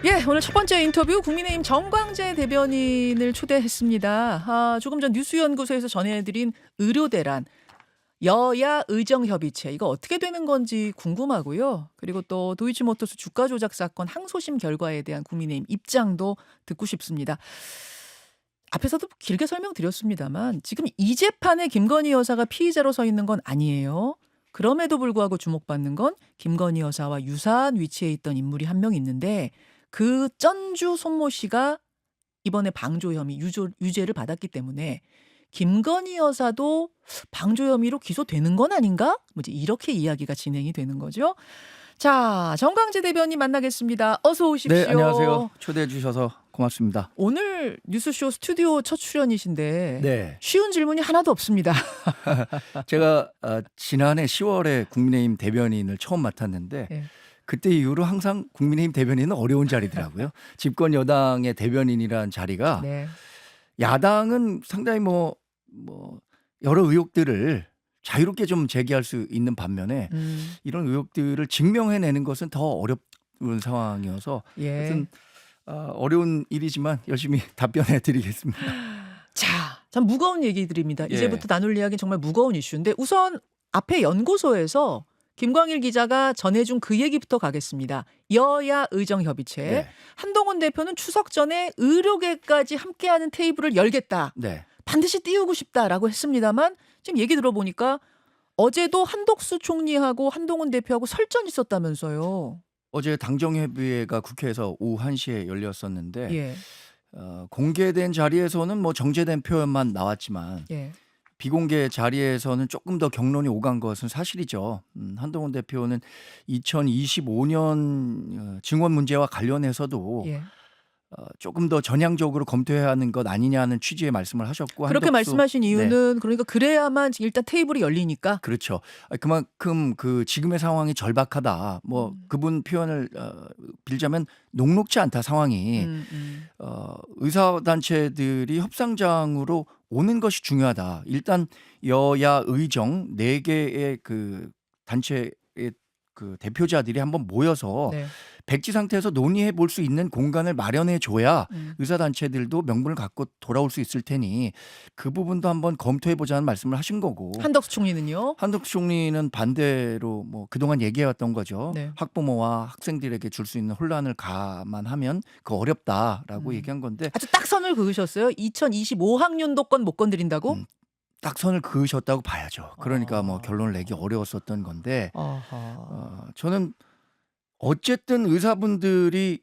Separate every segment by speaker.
Speaker 1: 예, 오늘 첫 번째 인터뷰 국민의힘 정광재 대변인을 초대했습니다. 조금 전 뉴스연구소에서 전해드린 의료대란 여야 의정협의체 이거 어떻게 되는 건지 궁금하고요. 그리고 또 도이치모터스 주가 조작 사건 항소심 결과에 대한 국민의힘 입장도 듣고 싶습니다. 앞에서도 길게 설명드렸습니다만 지금 이 재판에 김건희 여사가 피의자로 서 있는 건 아니에요. 그럼에도 불구하고 주목받는 건 김건희 여사와 유사한 위치에 있던 인물이 한 명 있는데 그 쩐주 손모 씨가 이번에 방조 혐의 유죄를 받았기 때문에 김건희 여사도 방조 혐의로 기소되는 건 아닌가? 뭐 이제 이렇게 이야기가 진행이 되는 거죠. 자, 정광재 대변인 만나겠습니다. 어서 오십시오.
Speaker 2: 네, 안녕하세요. 초대해 주셔서 고맙습니다.
Speaker 1: 오늘 뉴스쇼 스튜디오 첫 출연이신데
Speaker 2: 네.
Speaker 1: 쉬운 질문이 하나도 없습니다.
Speaker 2: 제가 지난해 10월에 국민의힘 대변인을 처음 맡았는데
Speaker 1: 네.
Speaker 2: 그때 이후로 항상 국민의힘 대변인은 어려운 자리더라고요. 집권 여당의 대변인이란 자리가
Speaker 1: 네.
Speaker 2: 야당은 상당히 뭐 여러 의혹들을 자유롭게 좀 제기할 수 있는 반면에 이런 의혹들을 증명해내는 것은 더 어려운 상황이어서
Speaker 1: 예.
Speaker 2: 하여튼 어려운 일이지만 열심히 답변해 드리겠습니다.
Speaker 1: 자, 참 무거운 얘기들입니다.
Speaker 2: 예.
Speaker 1: 이제부터 나눌 이야기는 정말 무거운 이슈인데 우선 앞에 연구소에서 김광일 기자가 전해준 그 얘기부터 가겠습니다. 여야 의정협의체.
Speaker 2: 네.
Speaker 1: 한동훈 대표는 추석 전에 의료계까지 함께하는 테이블을 열겠다.
Speaker 2: 네.
Speaker 1: 반드시 띄우고 싶다라고 했습니다만 지금 얘기 들어보니까 어제도 한덕수 총리하고 한동훈 대표하고 설전 있었다면서요.
Speaker 2: 어제 당정협의회가 국회에서 오후 1시에 열렸었는데
Speaker 1: 예.
Speaker 2: 공개된 자리에서는 뭐 정제된 표현만 나왔지만
Speaker 1: 예.
Speaker 2: 비공개 자리에서는 조금 더 격론이 오간 것은 사실이죠. 한동훈 대표는 2025년 증원 문제와 관련해서도
Speaker 1: 예.
Speaker 2: 조금 더 전향적으로 검토해야 하는 것 아니냐는 취지의 말씀을 하셨고
Speaker 1: 그렇게
Speaker 2: 한덕수,
Speaker 1: 말씀하신
Speaker 2: 네.
Speaker 1: 이유는 그러니까 그래야만 일단 테이블이 열리니까.
Speaker 2: 그렇죠. 그만큼 그 지금의 상황이 절박하다. 뭐 그분 표현을 빌자면 녹록지 않다 상황이. 의사단체들이 협상장으로 오는 것이 중요하다. 일단 여야 의정 4개의 그 단체의 그 대표자들이 한번 모여서
Speaker 1: 네.
Speaker 2: 백지 상태에서 논의해 볼 수 있는 공간을 마련해 줘야 의사단체들도 명분을 갖고 돌아올 수 있을 테니 그 부분도 한번 검토해 보자는 말씀을 하신 거고.
Speaker 1: 한덕수 총리는요?
Speaker 2: 한덕수 총리는 반대로 뭐 그동안 얘기해왔던 거죠.
Speaker 1: 네.
Speaker 2: 학부모와 학생들에게 줄 수 있는 혼란을 감안하면 그 어렵다라고 얘기한 건데
Speaker 1: 아주 딱 선을 그으셨어요. 2025학년도권 못 건드린다고?
Speaker 2: 딱 선을 그으셨다고 봐야죠. 그러니까 뭐 결론을 내기 어려웠었던 건데 저는 어쨌든 의사분들이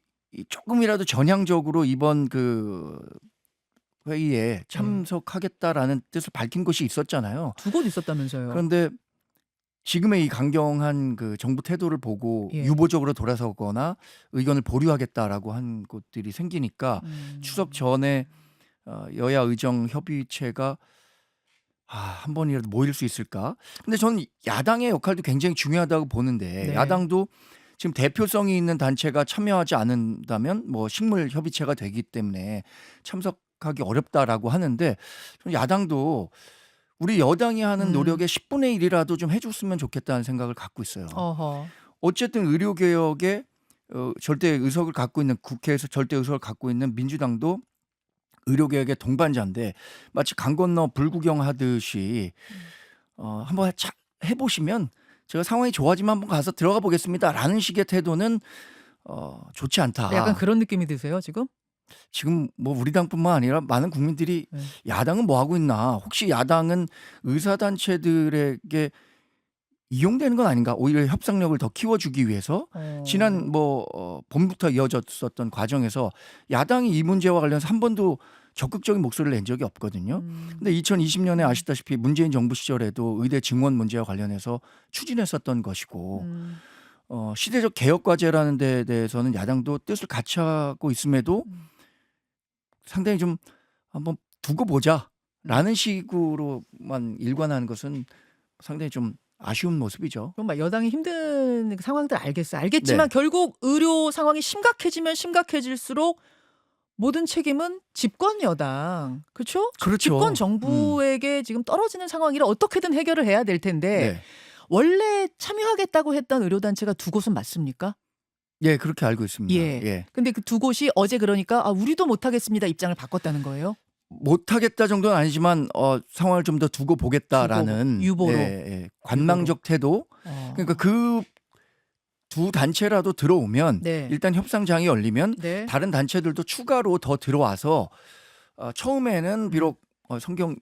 Speaker 2: 조금이라도 전향적으로 이번 그 회의에 참석하겠다라는 뜻을 밝힌 것이 있었잖아요.
Speaker 1: 두 곳 있었다면서요.
Speaker 2: 그런데 지금의 이 강경한 그 정부 태도를 보고
Speaker 1: 예.
Speaker 2: 유보적으로 돌아서거나 의견을 보류하겠다라고 한 곳들이 생기니까 추석 전에 여야 의정 협의체가 한 번이라도 모일 수 있을까? 근데 저는 야당의 역할도 굉장히 중요하다고 보는데
Speaker 1: 네.
Speaker 2: 야당도 지금 대표성이 있는 단체가 참여하지 않는다면 뭐 식물 협의체가 되기 때문에 참석하기 어렵다라고 하는데 저는 야당도 우리 여당이 하는 노력의 10분의 1이라도 좀 해줬으면 좋겠다는 생각을 갖고 있어요. 어쨌든 의료개혁에 절대 의석을 갖고 있는 국회에서 절대 의석을 갖고 있는 민주당도 의료개혁의 동반자인데 마치 강 건너 불구경하듯이 한번 해보시면 제가 상황이 좋아지면 한번 가서 들어가 보겠습니다라는 식의 태도는 좋지 않다.
Speaker 1: 약간 그런 느낌이 드세요 지금?
Speaker 2: 지금 뭐 우리 당뿐만 아니라 많은 국민들이 야당은 뭐 하고 있나? 혹시 야당은 의사단체들에게 이용되는 건 아닌가? 오히려 협상력을 더 키워주기 위해서 지난 봄부터 이어졌었던 과정에서 야당이 이 문제와 관련해서 한 번도 적극적인 목소리를 낸 적이 없거든요. 근데 2020년에 아시다시피 문재인 정부 시절에도 의대 증원 문제와 관련해서 추진했었던 것이고 시대적 개혁 과제라는 데 대해서는 야당도 뜻을 같이 하고 있음에도 상당히 좀 한번 두고 보자라는 식으로만 일관하는 것은 상당히 좀 아쉬운 모습이죠.
Speaker 1: 그럼 막 여당이 힘든 상황들 알겠지만
Speaker 2: 네.
Speaker 1: 결국 의료 상황이 심각해지면 심각해질수록 모든 책임은 집권 여당, 그렇죠?
Speaker 2: 그렇죠.
Speaker 1: 집권 정부에게 지금 떨어지는 상황이라 어떻게든 해결을 해야 될 텐데
Speaker 2: 네.
Speaker 1: 원래 참여하겠다고 했던 의료단체가 두 곳은 맞습니까?
Speaker 2: 예, 그렇게 알고 있습니다.
Speaker 1: 예.
Speaker 2: 예.
Speaker 1: 근데 그 두 곳이 어제 그러니까 우리도 못하겠습니다 입장을 바꿨다는 거예요.
Speaker 2: 못하겠다 정도는 아니지만 상황을 좀 더 두고 보겠다라는
Speaker 1: 유보로.
Speaker 2: 관망적 태도. 그러니까 그 두 단체라도 들어오면
Speaker 1: 네.
Speaker 2: 일단 협상장이 열리면
Speaker 1: 네.
Speaker 2: 다른 단체들도 추가로 더 들어와서 처음에는 비록 성경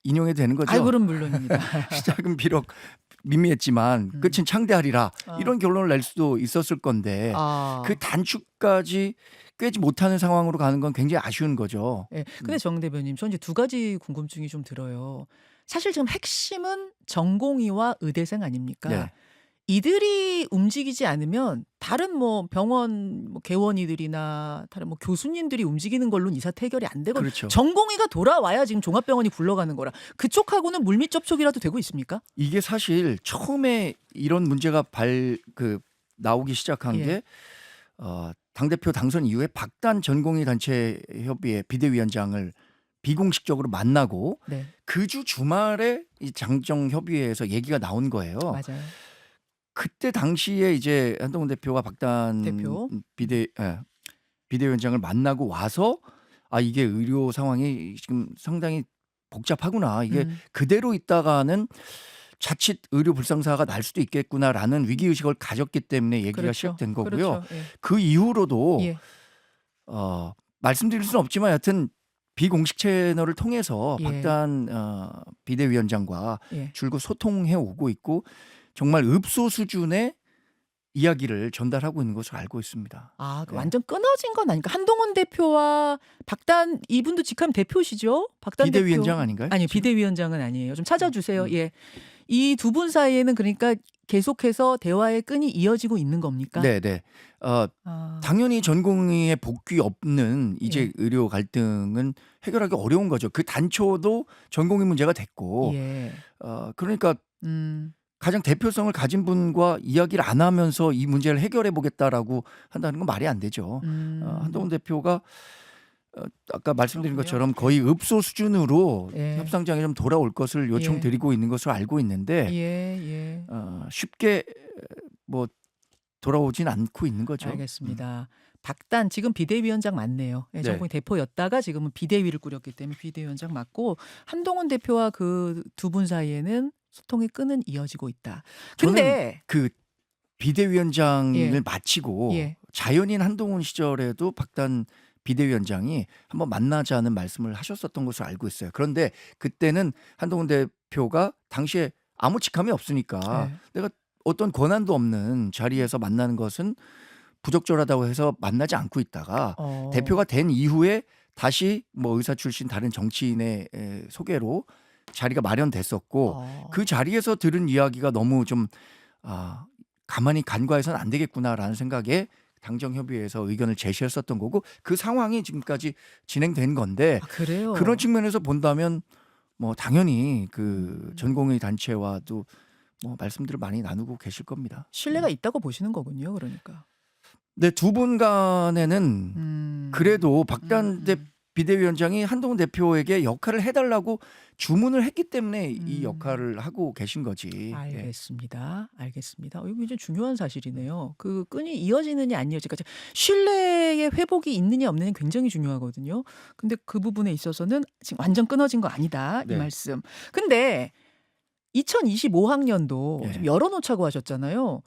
Speaker 2: 인용해도 되는 거죠.
Speaker 1: 아이 그럼 물론입니다.
Speaker 2: 시작은 비록 미미했지만 끝은 창대하리라 이런 결론을 낼 수도 있었을 건데 그 단축까지 꿰지 못하는 상황으로 가는 건 굉장히 아쉬운 거죠.
Speaker 1: 예. 근데 정 대변인, 전 이제 두 가지 궁금증이 좀 들어요. 사실 지금 핵심은 전공의와 의대생 아닙니까?
Speaker 2: 네.
Speaker 1: 이들이 움직이지 않으면 다른 뭐 병원 개원이들이나 다른 뭐 교수님들이 움직이는 걸로는 이 사태 해결이 안 되거든요.
Speaker 2: 그렇죠.
Speaker 1: 전공의가 돌아와야 지금 종합병원이 굴러가는 거라. 그쪽하고는 물밑 접촉이라도 되고 있습니까?
Speaker 2: 이게 사실 처음에 이런 문제가 나오기 시작한
Speaker 1: 예.
Speaker 2: 게 당대표 당선 이후에 박단 전공의 단체 협의회 비대위원장을 비공식적으로 만나고
Speaker 1: 네.
Speaker 2: 그 주 주말에 이 장정 협의회에서 얘기가 나온 거예요.
Speaker 1: 맞아요.
Speaker 2: 그때 당시에 이제 한동훈 대표가 박단
Speaker 1: 대표.
Speaker 2: 비대위원장을 만나고 와서 이게 의료 상황이 지금 상당히 복잡하구나. 이게 그대로 있다가는 자칫 의료 불상사가 날 수도 있겠구나라는 위기의식을 가졌기 때문에 얘기가
Speaker 1: 그렇죠.
Speaker 2: 시작된 거고요.
Speaker 1: 그렇죠. 예.
Speaker 2: 그 이후로도
Speaker 1: 예.
Speaker 2: 말씀드릴 수는 없지만 여하튼 비공식 채널을 통해서
Speaker 1: 예.
Speaker 2: 박단 비대위원장과
Speaker 1: 예.
Speaker 2: 줄곧 소통해 오고 있고 정말 읍소 수준의 이야기를 전달하고 있는 것으로 알고 있습니다.
Speaker 1: 그 완전 끊어진 건 아니까 한동훈 대표와 박단 이분도 직함 대표시죠? 박단
Speaker 2: 비대위원장
Speaker 1: 대표.
Speaker 2: 아닌가요?
Speaker 1: 아니요,
Speaker 2: 지금?
Speaker 1: 비대위원장은 아니에요. 좀 찾아주세요. 예, 이 두 분 사이에는 그러니까 계속해서 대화의 끈이 이어지고 있는 겁니까?
Speaker 2: 네. 당연히 전공의의 복귀 없는 이제
Speaker 1: 예.
Speaker 2: 의료 갈등은 해결하기 어려운 거죠. 그 단초도 전공의 문제가 됐고,
Speaker 1: 예.
Speaker 2: 그러니까
Speaker 1: 음.
Speaker 2: 가장 대표성을 가진 분과 이야기를 안 하면서 이 문제를 해결해 보겠다라고 한다는 건 말이 안 되죠. 한동훈 대표가 아까 말씀드린
Speaker 1: 그렇군요.
Speaker 2: 것처럼 거의 읍소 수준으로
Speaker 1: 예.
Speaker 2: 협상장에 좀 돌아올 것을 요청드리고 있는 것으로 알고 있는데
Speaker 1: 예.
Speaker 2: 쉽게 뭐 돌아오진 않고 있는 거죠.
Speaker 1: 알겠습니다. 박단 지금 비대위원장 맞네요. 예,
Speaker 2: 네.
Speaker 1: 정권이 대표였다가 지금은 비대위를 꾸렸기 때문에 비대위원장 맞고 한동훈 대표와 그 두 분 사이에는 소통의 끈은 이어지고 있다. 근데
Speaker 2: 그 비대위원장을
Speaker 1: 예.
Speaker 2: 마치고
Speaker 1: 예.
Speaker 2: 자연인 한동훈 시절에도 박단 비대위원장이 한번 만나자는 말씀을 하셨었던 것으로 알고 있어요. 그런데 그때는 한동훈 대표가 당시에 아무 직함이 없으니까
Speaker 1: 네.
Speaker 2: 내가 어떤 권한도 없는 자리에서 만나는 것은 부적절하다고 해서 만나지 않고 있다가 대표가 된 이후에 다시 뭐 의사 출신 다른 정치인의 소개로 자리가 마련됐었고 그 자리에서 들은 이야기가 너무 좀 가만히 간과해서는 안 되겠구나라는 생각에 당정협의회에서 의견을 제시했었던 거고 그 상황이 지금까지 진행된 건데
Speaker 1: 그래요?
Speaker 2: 그런 측면에서 본다면 뭐 당연히 그 전공의 단체와도 뭐 말씀들을 많이 나누고 계실 겁니다.
Speaker 1: 신뢰가 있다고 보시는 거군요. 그러니까.
Speaker 2: 네, 두 분 간에는 그래도 박단 비대위원장이 한동훈 대표에게 역할을 해달라고 주문을 했기 때문에 이 역할을 하고 계신 거지.
Speaker 1: 알겠습니다. 이거 굉장히 중요한 사실이네요. 그 끈이 이어지느냐 안 이어질까. 신뢰의 회복이 있느냐 없느냐는 굉장히 중요하거든요. 근데 그 부분에 있어서는 지금 완전 끊어진 거 아니다.
Speaker 2: 네.
Speaker 1: 이 말씀. 근데 2025학년도
Speaker 2: 예.
Speaker 1: 좀 열어놓자고 하셨잖아요.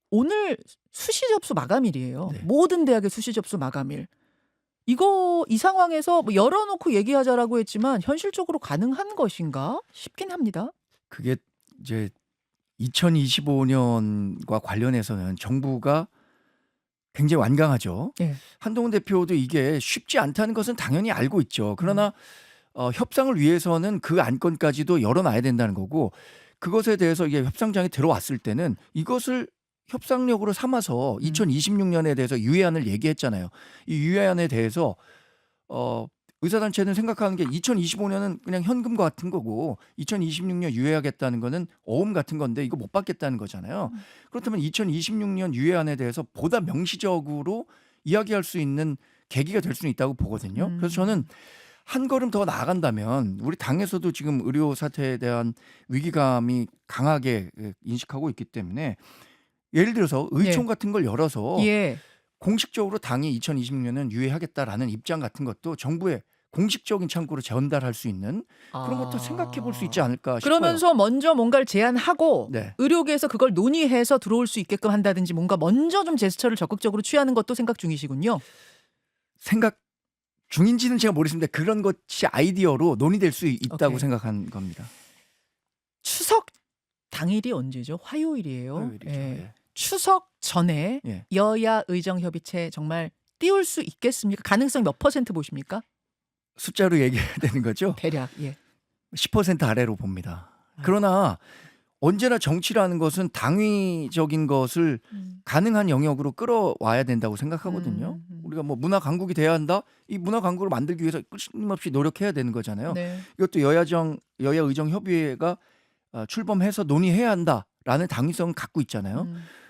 Speaker 1: 오늘 수시 접수 마감일이에요.
Speaker 2: 네.
Speaker 1: 모든 대학의 수시 접수 마감일. 이 상황에서 뭐 열어놓고 얘기하자라고 했지만 현실적으로 가능한 것인가 싶긴 합니다.
Speaker 2: 그게 이제 2025년과 관련해서는 정부가 굉장히 완강하죠.
Speaker 1: 예.
Speaker 2: 한동훈 대표도 이게 쉽지 않다는 것은 당연히 알고 있죠. 그러나 협상을 위해서는 그 안건까지도 열어놔야 된다는 거고 그것에 대해서 이게 협상장에 들어왔을 때는 이것을 협상력으로 삼아서 2026년에 대해서 유예안을 얘기했잖아요. 이 유예안에 대해서 의사단체는 생각하는 게 2025년은 그냥 현금과 같은 거고 2026년 유예하겠다는 거는 어음 같은 건데 이거 못 받겠다는 거잖아요. 그렇다면 2026년 유예안에 대해서 보다 명시적으로 이야기할 수 있는 계기가 될 수는 있다고 보거든요. 그래서 저는 한 걸음 더 나아간다면 우리 당에서도 지금 의료 사태에 대한 위기감이 강하게 인식하고 있기 때문에 예를 들어서 의총 같은 걸 열어서
Speaker 1: 예.
Speaker 2: 공식적으로 당이 2026년은 유예하겠다라는 입장 같은 것도 정부에 공식적인 창구로 전달할 수 있는 그런 것도 생각해 볼 수 있지 않을까 싶어요.
Speaker 1: 그러면서 먼저 뭔가를 제안하고
Speaker 2: 네.
Speaker 1: 의료계에서 그걸 논의해서 들어올 수 있게끔 한다든지 뭔가 먼저 좀 제스처를 적극적으로 취하는 것도 생각 중이시군요.
Speaker 2: 생각 중인지는 제가 모르겠습니다. 그런 것이 아이디어로 논의될 수 있다고
Speaker 1: 오케이.
Speaker 2: 생각한 겁니다.
Speaker 1: 추석 당일이 언제죠? 화요일이에요.
Speaker 2: 화요일이죠.
Speaker 1: 예.
Speaker 2: 예.
Speaker 1: 추석 전에
Speaker 2: 예.
Speaker 1: 여야 의정협의체 정말 띄울 수 있겠습니까? 가능성 몇 퍼센트 보십니까?
Speaker 2: 숫자로 얘기해야 되는 거죠?
Speaker 1: 대략. 예.
Speaker 2: 10% 아래로 봅니다. 그러나 언제나 정치라는 것은 당위적인 것을 가능한 영역으로 끌어와야 된다고 생각하거든요. 우리가 뭐 문화 강국이 돼야 한다. 이 문화 강국을 만들기 위해서 끊임없이 노력해야 되는 거잖아요.
Speaker 1: 네.
Speaker 2: 이것도 여야 의정 협의회가 출범해서 논의해야 한다라는 당위성을 갖고 있잖아요.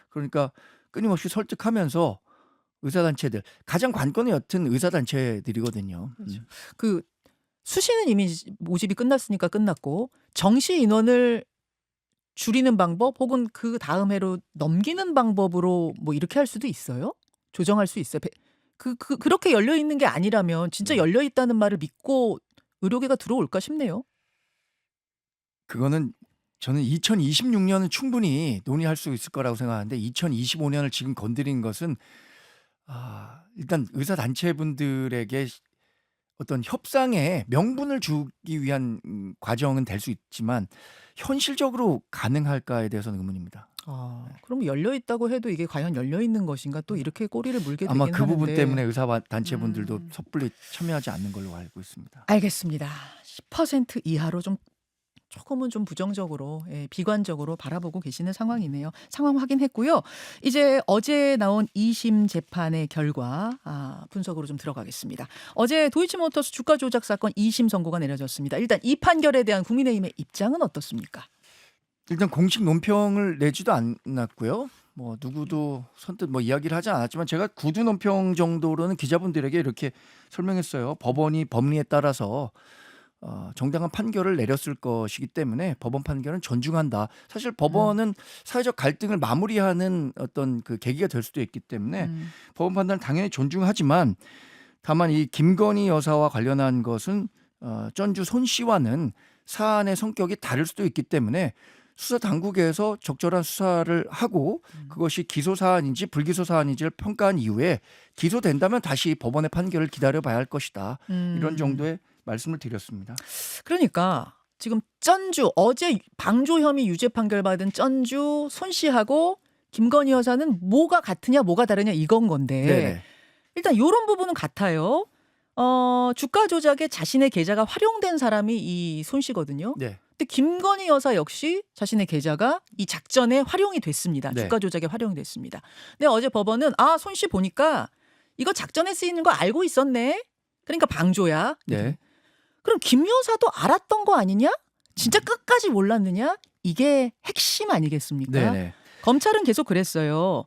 Speaker 2: 그러니까 끊임없이 설득하면서 의사단체들 가장 관건이 옅은 의사단체들이거든요.
Speaker 1: 그렇죠. 그 수시는 이미 모집이 끝났으니까 끝났고 정시 인원을 줄이는 방법 혹은 그 다음 해로 넘기는 방법으로 뭐 이렇게 할 수도 있어요? 조정할 수 있어요? 그렇게 열려 있는 게 아니라면 진짜 열려 있다는 말을 믿고 의료계가 들어올까 싶네요.
Speaker 2: 그거는 저는 2026년은 충분히 논의할 수 있을 거라고 생각하는데 2025년을 지금 건드린 것은 일단 의사단체분들에게 어떤 협상에 명분을 주기 위한 과정은 될 수 있지만 현실적으로 가능할까에 대해서는 의문입니다.
Speaker 1: 그럼 열려 있다고 해도 이게 과연 열려 있는 것인가 또 이렇게 꼬리를 물게 되긴
Speaker 2: 아마 그 부분
Speaker 1: 하는데.
Speaker 2: 때문에 의사단체분들도 섣불리 참여하지 않는 걸로 알고 있습니다.
Speaker 1: 알겠습니다. 10% 이하로 조금은 좀 부정적으로 비관적으로 바라보고 계시는 상황이네요. 상황 확인했고요. 이제 어제 나온 2심 재판의 결과 분석으로 좀 들어가겠습니다. 어제 도이치모터스 주가 조작 사건 2심 선고가 내려졌습니다. 일단 이 판결에 대한 국민의힘의 입장은 어떻습니까?
Speaker 2: 일단 공식 논평을 내지도 않았고요. 뭐 누구도 선뜻 뭐 이야기를 하지 않았지만 제가 구두 논평 정도로는 기자분들에게 이렇게 설명했어요. 법원이 법리에 따라서 정당한 판결을 내렸을 것이기 때문에 법원 판결은 존중한다. 사실 법원은 사회적 갈등을 마무리하는 어떤 그 계기가 될 수도 있기 때문에 법원 판단을 당연히 존중하지만 다만 이 김건희 여사와 관련한 것은 전주 손 씨와는 사안의 성격이 다를 수도 있기 때문에 수사 당국에서 적절한 수사를 하고 그것이 기소 사안인지 불기소 사안인지를 평가한 이후에 기소된다면 다시 법원의 판결을 기다려봐야 할 것이다. 이런 정도의 말씀을 드렸습니다.
Speaker 1: 그러니까 지금 전주 어제 방조 혐의 유죄 판결 받은 전주 손 씨하고 김건희 여사는 뭐가 같으냐 뭐가 다르냐 이건 건데
Speaker 2: 네네.
Speaker 1: 일단 이런 부분은 같아요. 주가 조작에 자신의 계좌가 활용된 사람이 이 손 씨거든요.
Speaker 2: 네.
Speaker 1: 근데 김건희 여사 역시 자신의 계좌가 이 작전에 활용이 됐습니다.
Speaker 2: 네.
Speaker 1: 주가 조작에 활용이 됐습니다. 근데 어제 법원은 손 씨 보니까 이거 작전에 쓰이는 거 알고 있었네. 그러니까 방조야.
Speaker 2: 네.
Speaker 1: 그럼 김 여사도 알았던 거 아니냐? 진짜 끝까지 몰랐느냐? 이게 핵심 아니겠습니까?
Speaker 2: 네네.
Speaker 1: 검찰은 계속 그랬어요.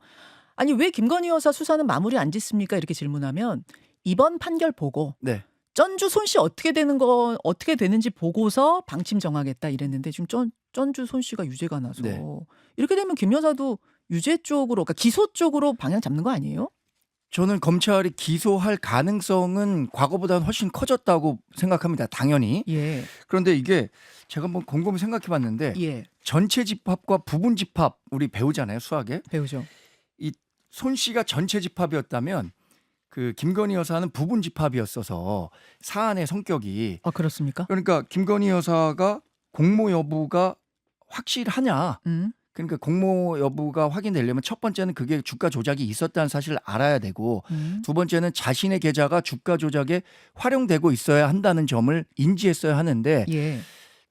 Speaker 1: 아니 왜 김건희 여사 수사는 마무리 안 짓습니까? 이렇게 질문하면 이번 판결 보고
Speaker 2: 네.
Speaker 1: 전주 손 씨 어떻게 되는지 보고서 방침 정하겠다 이랬는데 지금 전주 손 씨가 유죄가 나서
Speaker 2: 네.
Speaker 1: 이렇게 되면 김 여사도 유죄 쪽으로 그러니까 기소 쪽으로 방향 잡는 거 아니에요?
Speaker 2: 저는 검찰이 기소할 가능성은 과거보다는 훨씬 커졌다고 생각합니다. 당연히.
Speaker 1: 예.
Speaker 2: 그런데 이게 제가 한번 곰곰이 생각해 봤는데
Speaker 1: 예.
Speaker 2: 전체 집합과 부분 집합 우리 배우잖아요. 수학에.
Speaker 1: 배우죠.
Speaker 2: 이 손 씨가 전체 집합이었다면 그 김건희 여사는 부분 집합이었어서 사안의 성격이
Speaker 1: 그렇습니까?
Speaker 2: 그러니까 김건희 여사가 공모 여부가 확실하냐. 그러니까 공모 여부가 확인되려면 첫 번째는 그게 주가 조작이 있었다는 사실을 알아야 되고 두 번째는 자신의 계좌가 주가 조작에 활용되고 있어야 한다는 점을 인지했어야 하는데
Speaker 1: 예.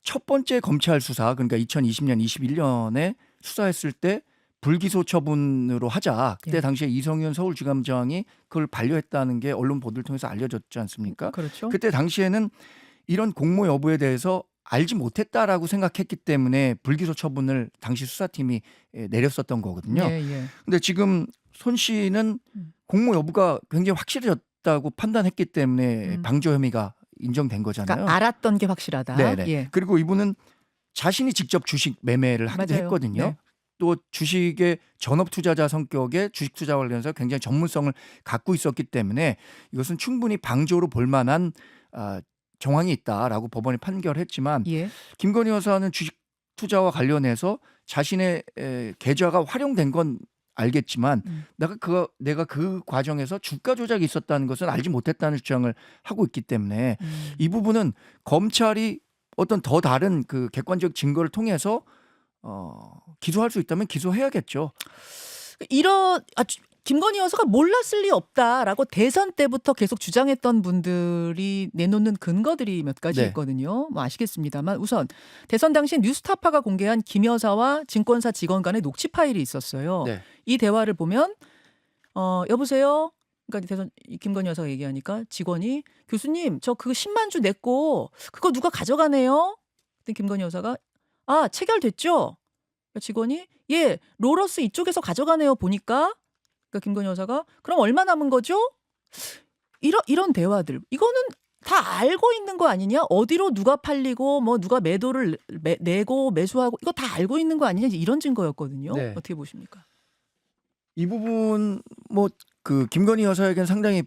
Speaker 2: 첫 번째 검찰 수사 그러니까 2020년 21년에 수사했을 때 불기소 처분으로 하자. 그때
Speaker 1: 예.
Speaker 2: 당시에 이성윤 서울지검장이 그걸 반려했다는 게 언론 보도를 통해서 알려졌지 않습니까?
Speaker 1: 그렇죠.
Speaker 2: 그때 당시에는 이런 공모 여부에 대해서 알지 못했다라고 생각했기 때문에 불기소 처분을 당시 수사팀이 내렸었던 거거든요.
Speaker 1: 예.
Speaker 2: 근데 지금 손 씨는 공모 여부가 굉장히 확실해졌다고 판단했기 때문에 방조 혐의가 인정된 거잖아요.
Speaker 1: 그러니까 알았던 게 확실하다.
Speaker 2: 네네.
Speaker 1: 예.
Speaker 2: 그리고 이분은 자신이 직접 주식 매매를 하기도
Speaker 1: 맞아요.
Speaker 2: 했거든요.
Speaker 1: 네.
Speaker 2: 또 주식의 전업 투자자 성격의 주식 투자 관련해서 굉장히 전문성을 갖고 있었기 때문에 이것은 충분히 방조로 볼 만한 정황이 있다라고 법원이 판결했지만
Speaker 1: 예.
Speaker 2: 김건희 여사는 주식 투자와 관련해서 자신의 계좌가 활용된 건 알겠지만 내가 그 과정에서 주가 조작이 있었다는 것은 알지 못했다는 주장을 하고 있기 때문에 이 부분은 검찰이 어떤 더 다른 그 객관적 증거를 통해서 기소할 수 있다면 기소해야겠죠.
Speaker 1: 김건희 여사가 몰랐을 리 없다라고 대선 때부터 계속 주장했던 분들이 내놓는 근거들이 몇 가지
Speaker 2: 네.
Speaker 1: 있거든요. 뭐 아시겠습니다만 우선 대선 당시 뉴스타파가 공개한 김 여사와 증권사 직원 간의 녹취 파일이 있었어요.
Speaker 2: 네.
Speaker 1: 이 대화를 보면 여보세요. 그러니까 대선 김건희 여사가 얘기하니까 직원이 교수님 저 그거 10만 주 냈고 그거 누가 가져가네요. 그때 김건희 여사가 체결됐죠. 그러니까 직원이 예 로러스 이쪽에서 가져가네요 보니까. 그러니까 김건희 여사가 그럼 얼마 남은 거죠? 이런 대화들 이거는 다 알고 있는 거 아니냐? 어디로 누가 팔리고 뭐 누가 매도를 내고 매수하고 이거 다 알고 있는 거 아니냐? 이런 증거였거든요.
Speaker 2: 네.
Speaker 1: 어떻게 보십니까?
Speaker 2: 이 부분 뭐 그 김건희 여사에겐 상당히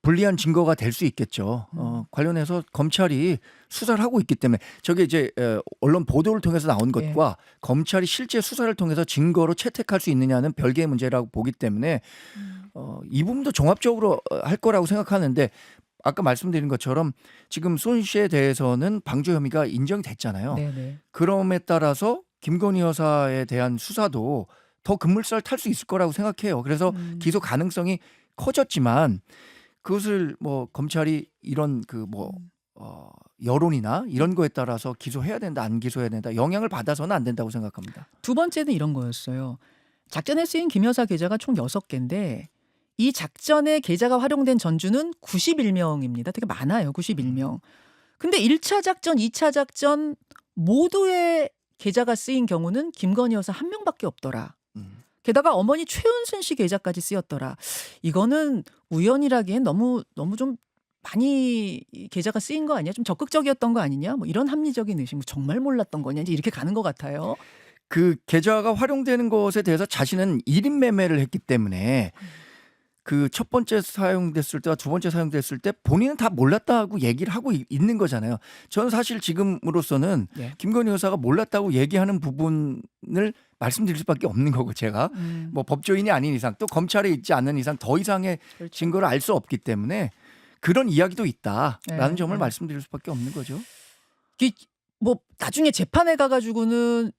Speaker 2: 불리한 증거가 될 수 있겠죠. 관련해서 검찰이 수사를 하고 있기 때문에 저게 이제 언론 보도를 통해서 나온 것과 검찰이 실제 수사를 통해서 증거로 채택할 수 있느냐는 별개의 문제라고 보기 때문에 이 부분도 종합적으로 할 거라고 생각하는데 아까 말씀드린 것처럼 지금 손 씨에 대해서는 방조 혐의가 인정이 됐잖아요.
Speaker 1: 네네.
Speaker 2: 그럼에 따라서 김건희 여사에 대한 수사도 더 급물살 탈 수 있을 거라고 생각해요. 그래서 기소 가능성이 커졌지만 그것을 뭐 검찰이 이런 그 뭐 여론이나 이런 거에 따라서 기소해야 된다 안 기소해야 된다 영향을 받아서는 안 된다고 생각합니다.
Speaker 1: 두 번째는 이런 거였어요. 작전에 쓰인 김 여사 계좌가 총 6개인데 이 작전에 계좌가 활용된 전주는 91명입니다. 되게 많아요. 91명. 근데 1차 작전, 2차 작전 모두의 계좌가 쓰인 경우는 김건희 여사 한 명밖에 없더라. 게다가 어머니 최은순 씨 계좌까지 쓰였더라. 이거는 우연이라기엔 너무 좀 많이 계좌가 쓰인 거 아니야? 좀 적극적이었던 거 아니냐? 뭐 이런 합리적인 의심. 정말 몰랐던 거냐? 이제 이렇게 가는 것 같아요.
Speaker 2: 그 계좌가 활용되는 것에 대해서 자신은 1인 매매를 했기 때문에 그 첫 번째 사용됐을 때와 두 번째 사용됐을 때 본인은 다 몰랐다고 얘기를 하고 있는 거잖아요. 저는 사실 지금으로서는 김건희 여사가 몰랐다고 얘기하는 부분을 말씀드릴 수밖에 없는 거고 제가 뭐 법조인이 아닌 이상 또 검찰에 있지 않는 이상 더 이상의 증거를 알 수 없기 때문에 그런 이야기도 있다라는 점을 말씀드릴 수밖에 없는 거죠.
Speaker 1: 뭐 나중에 재판에 가가지고는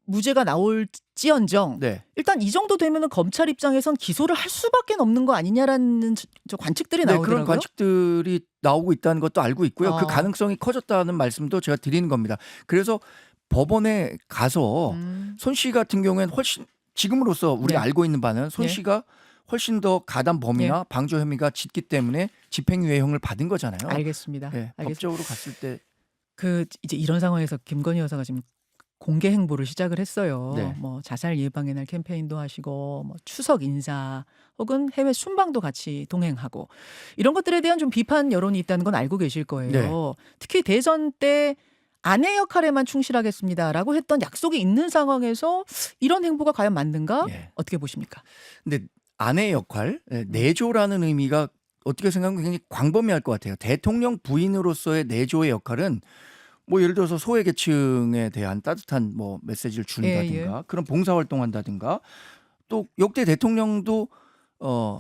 Speaker 1: 무죄가 나올지언정 일단 이 정도 되면은 검찰 입장에선 기소를 할 수밖에 없는 거 아니냐라는 저 관측들이 나오더라고요.
Speaker 2: 그런 관측들이 나오고 있다는 것도 알고 있고요. 그 가능성이 커졌다는 말씀도 제가 드리는 겁니다. 그래서 법원에 가서 손 씨 같은 경우에는 훨씬 지금으로서 우리가 알고 있는 바는 손 씨가 훨씬 더 가담 범위나 방조 혐의가 짙기 때문에 집행유예형을 받은 거잖아요.
Speaker 1: 알겠습니다.
Speaker 2: 법적으로 갔을 때
Speaker 1: 이제 이런 상황에서 김건희 여사가 지금 공개 행보를 시작을 했어요. 뭐 자살 예방의 날 캠페인도 하시고 뭐 추석 인사 혹은 해외 순방도 같이 동행하고 이런 것들에 대한 좀 비판 여론이 있다는 건 알고 계실 거예요. 특히 대선 때 아내 역할에만 충실하겠습니다라고 했던 약속이 있는 상황에서 이런 행보가 과연 맞는가? 어떻게 보십니까?
Speaker 2: 근데 아내 역할, 내조라는 의미가 어떻게 생각하면 굉장히 광범위할 것 같아요. 대통령 부인으로서의 내조의 역할은 뭐 예를 들어서 소외계층에 대한 따뜻한 뭐 메시지를 준다든가 그런 봉사활동한다든가 또 역대 대통령도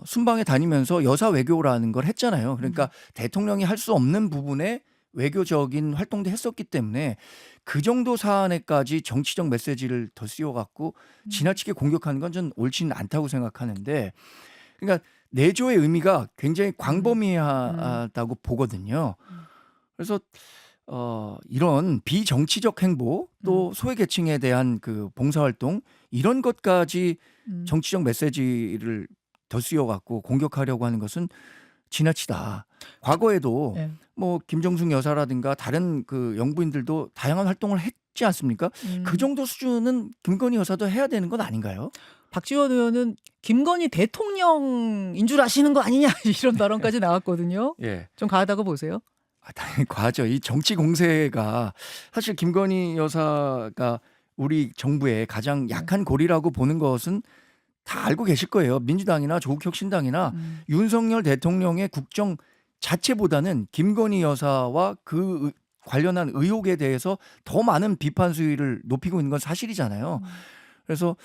Speaker 2: 순방에 다니면서 여사 외교라는 걸 했잖아요. 그러니까 대통령이 할 수 없는 부분에 외교적인 활동도 했었기 때문에 그 정도 사안에까지 정치적 메시지를 더 씌워갖고 지나치게 공격하는 건 전 옳지는 않다고 생각하는데 그러니까 내조의 의미가 굉장히 광범위하다고 보거든요. 그래서 이런 비정치적 행보 또 소외계층에 대한 그 봉사활동 이런 것까지 정치적 메시지를 더 씌워갖고 공격하려고 하는 것은 지나치다. 과거에도 뭐 김정숙 여사라든가 다른 그 영부인들도 다양한 활동을 했지 않습니까? 그 정도 수준은 김건희 여사도 해야 되는 건 아닌가요?
Speaker 1: 박지원 의원은 김건희 대통령인 줄 아시는 거 아니냐 이런 발언까지 나왔거든요. 좀 과하다고 보세요?
Speaker 2: 당연히 과하죠. 이 정치 공세가 사실 김건희 여사가 우리 정부의 가장 약한 고리라고 보는 것은 다 알고 계실 거예요. 민주당이나 조국혁신당이나 윤석열 대통령의 국정 자체보다는 김건희 여사와 그 관련한 의혹에 대해서 더 많은 비판 수위를 높이고 있는 건 사실이잖아요. 그래서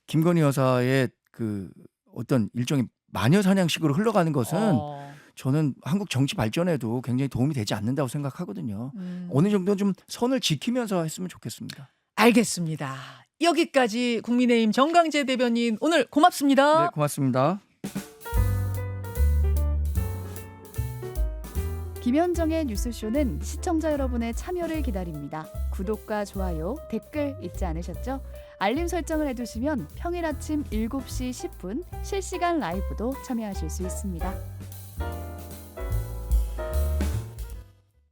Speaker 2: 김건희 여사의 그 어떤 일종의 마녀 사냥식으로 흘러가는 것은 저는 한국 정치 발전에도 굉장히 도움이 되지 않는다고 생각하거든요. 어느 정도 좀 선을 지키면서 했으면 좋겠습니다.
Speaker 1: 알겠습니다. 여기까지 국민의힘 정광재 대변인 오늘 고맙습니다.
Speaker 2: 네, 고맙습니다.
Speaker 3: 김현정의 뉴스쇼는 시청자 여러분의 참여를 기다립니다. 구독과 좋아요, 댓글 잊지 않으셨죠? 알림 설정을 해두시면 평일 아침 7시 10분 실시간 라이브도 참여하실 수 있습니다.